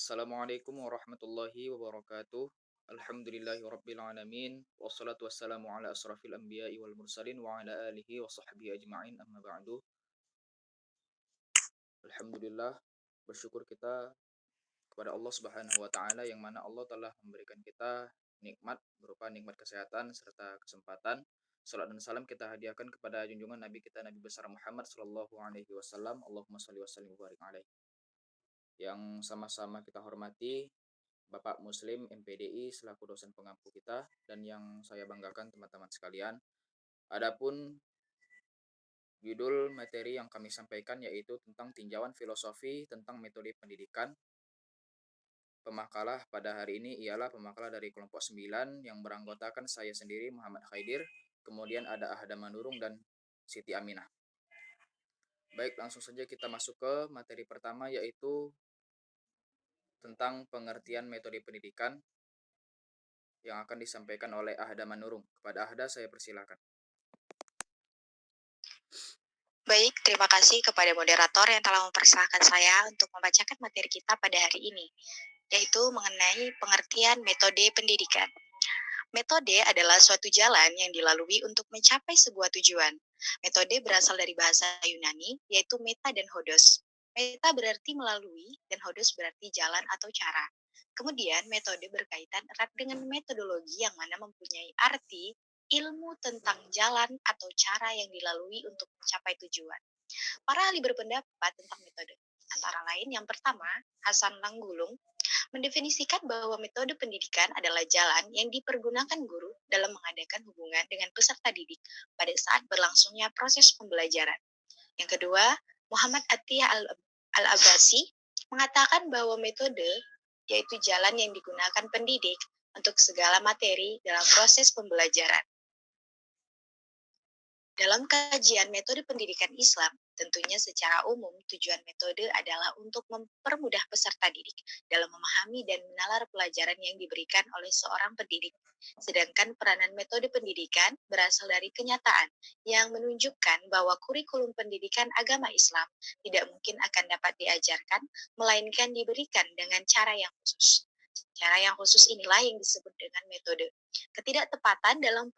Assalamualaikum warahmatullahi wabarakatuh. Alhamdulillahi rabbil alamin. Wassalatu wassalamu ala asrafil anbiya'i wal mursalin wa ala alihi wa sahbihi ajma'in amma ba'du. Alhamdulillah, bersyukur kita kepada Allah Subhanahu wa taala yang mana Allah telah memberikan kita nikmat berupa nikmat kesehatan serta kesempatan. Salat dan salam kita hadiahkan kepada junjungan Nabi kita Nabi besar Muhammad sallallahu alaihi wasallam. Allahumma shalli wa sallim wa barik alaihi. Yang sama-sama kita hormati Bapak Muslim MPDI selaku dosen pengampu kita dan yang saya banggakan teman-teman sekalian. Adapun judul materi yang kami sampaikan yaitu tentang tinjauan filosofi tentang metode pendidikan. Pemakalah pada hari ini ialah pemakalah dari kelompok 9 yang beranggotakan saya sendiri Muhammad Khaidir, kemudian ada Ahda Manurung dan Siti Aminah. Baik, langsung saja kita masuk ke materi pertama yaitu tentang pengertian metode pendidikan yang akan disampaikan oleh Ahda Manurung. Kepada Ahda saya persilakan. Baik, terima kasih kepada moderator yang telah mempersilahkan saya untuk membacakan materi kita pada hari ini, yaitu mengenai pengertian metode pendidikan. Metode adalah suatu jalan yang dilalui untuk mencapai sebuah tujuan. Metode berasal dari bahasa Yunani, yaitu meta dan hodos. Meta berarti melalui, dan hodos berarti jalan atau cara. Kemudian, metode berkaitan erat dengan metodologi yang mana mempunyai arti ilmu tentang jalan atau cara yang dilalui untuk mencapai tujuan. Para ahli berpendapat tentang metode. Antara lain, yang pertama, Hasan Langgulung mendefinisikan bahwa metode pendidikan adalah jalan yang dipergunakan guru dalam mengadakan hubungan dengan peserta didik pada saat berlangsungnya proses pembelajaran. Yang kedua, Muhammad Atiyah Al-Abbasi mengatakan bahwa metode yaitu jalan yang digunakan pendidik untuk segala materi dalam proses pembelajaran. Dalam kajian metode pendidikan Islam, tentunya secara umum tujuan metode adalah untuk mempermudah peserta didik dalam memahami dan menalar pelajaran yang diberikan oleh seorang pendidik. Sedangkan peranan metode pendidikan berasal dari kenyataan yang menunjukkan bahwa kurikulum pendidikan agama Islam tidak mungkin akan dapat diajarkan, melainkan diberikan dengan cara yang khusus. Cara yang khusus inilah yang disebut dengan metode. Ketidaktepatan dalam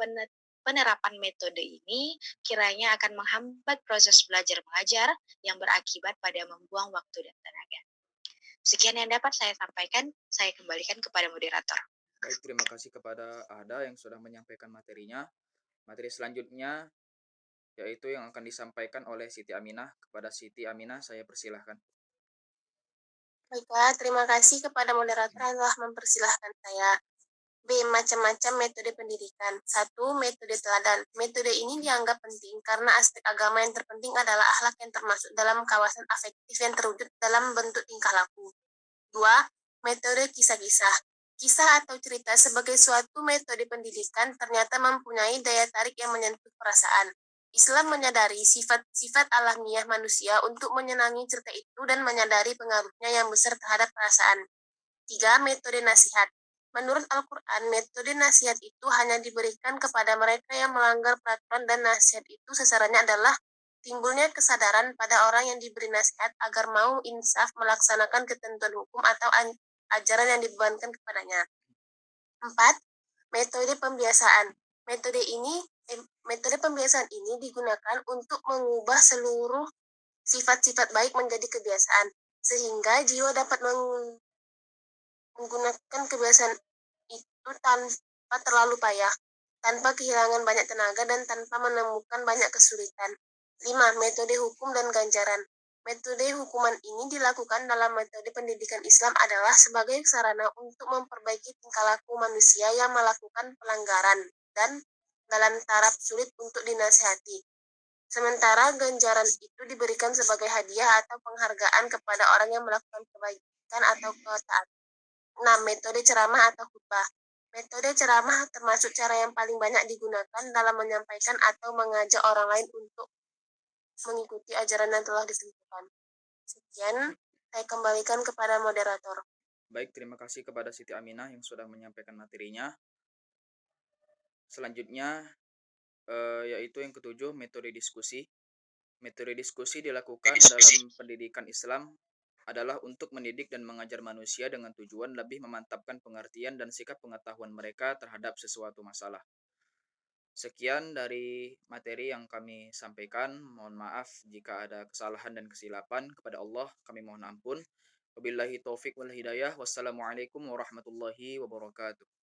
penerapan metode ini kiranya akan menghambat proses belajar mengajar yang berakibat pada membuang waktu dan tenaga. Sekian yang dapat saya sampaikan, saya kembalikan kepada moderator. Baik, terima kasih kepada Ahda yang sudah menyampaikan materinya. Materi selanjutnya yaitu yang akan disampaikan oleh Siti Aminah. Kepada Siti Aminah saya persilahkan. Baiklah, terima kasih kepada moderator yang telah mempersilahkan saya. B. Macam-macam metode pendidikan. 1. Metode teladan. Metode ini dianggap penting karena aspek agama yang terpenting adalah akhlak yang termasuk dalam kawasan afektif yang terwujud dalam bentuk tingkah laku. 2. Metode kisah-kisah. Kisah atau cerita sebagai suatu metode pendidikan ternyata mempunyai daya tarik yang menyentuh perasaan. Islam menyadari sifat-sifat alamiah manusia untuk menyenangi cerita itu dan menyadari pengaruhnya yang besar terhadap perasaan. 3. Metode nasihat. Menurut Al-Quran, metode nasihat itu hanya diberikan kepada mereka yang melanggar peraturan dan nasihat itu sasarannya adalah timbulnya kesadaran pada orang yang diberi nasihat agar mau insaf melaksanakan ketentuan hukum atau ajaran yang dibebankan kepadanya. 4. Metode pembiasaan. Metode pembiasaan ini digunakan untuk mengubah seluruh sifat-sifat baik menjadi kebiasaan, sehingga jiwa dapat menggunakan kebiasaan itu tanpa terlalu payah, tanpa kehilangan banyak tenaga dan tanpa menemukan banyak kesulitan. 5. Metode hukum dan ganjaran. Metode hukuman ini dilakukan dalam metode pendidikan Islam adalah sebagai sarana untuk memperbaiki tingkah laku manusia yang melakukan pelanggaran dan dalam taraf sulit untuk dinasihati. Sementara ganjaran itu diberikan sebagai hadiah atau penghargaan kepada orang yang melakukan kebaikan atau ketaatan. 6. Metode ceramah atau khutbah. Metode ceramah termasuk cara yang paling banyak digunakan dalam menyampaikan atau mengajak orang lain untuk mengikuti ajaran yang telah ditentukan. Sekian, saya kembalikan kepada moderator. Baik, terima kasih kepada Siti Aminah yang sudah menyampaikan materinya. Selanjutnya yaitu yang ketujuh, metode diskusi. Metode diskusi dilakukan dalam pendidikan Islam adalah untuk mendidik dan mengajar manusia dengan tujuan lebih memantapkan pengertian dan sikap pengetahuan mereka terhadap sesuatu masalah. Sekian dari materi yang kami sampaikan. Mohon maaf jika ada kesalahan dan kesilapan. Kepada Allah kami mohon ampun. Wabillahi taufik wal hidayah. Wassalamualaikum warahmatullahi wabarakatuh.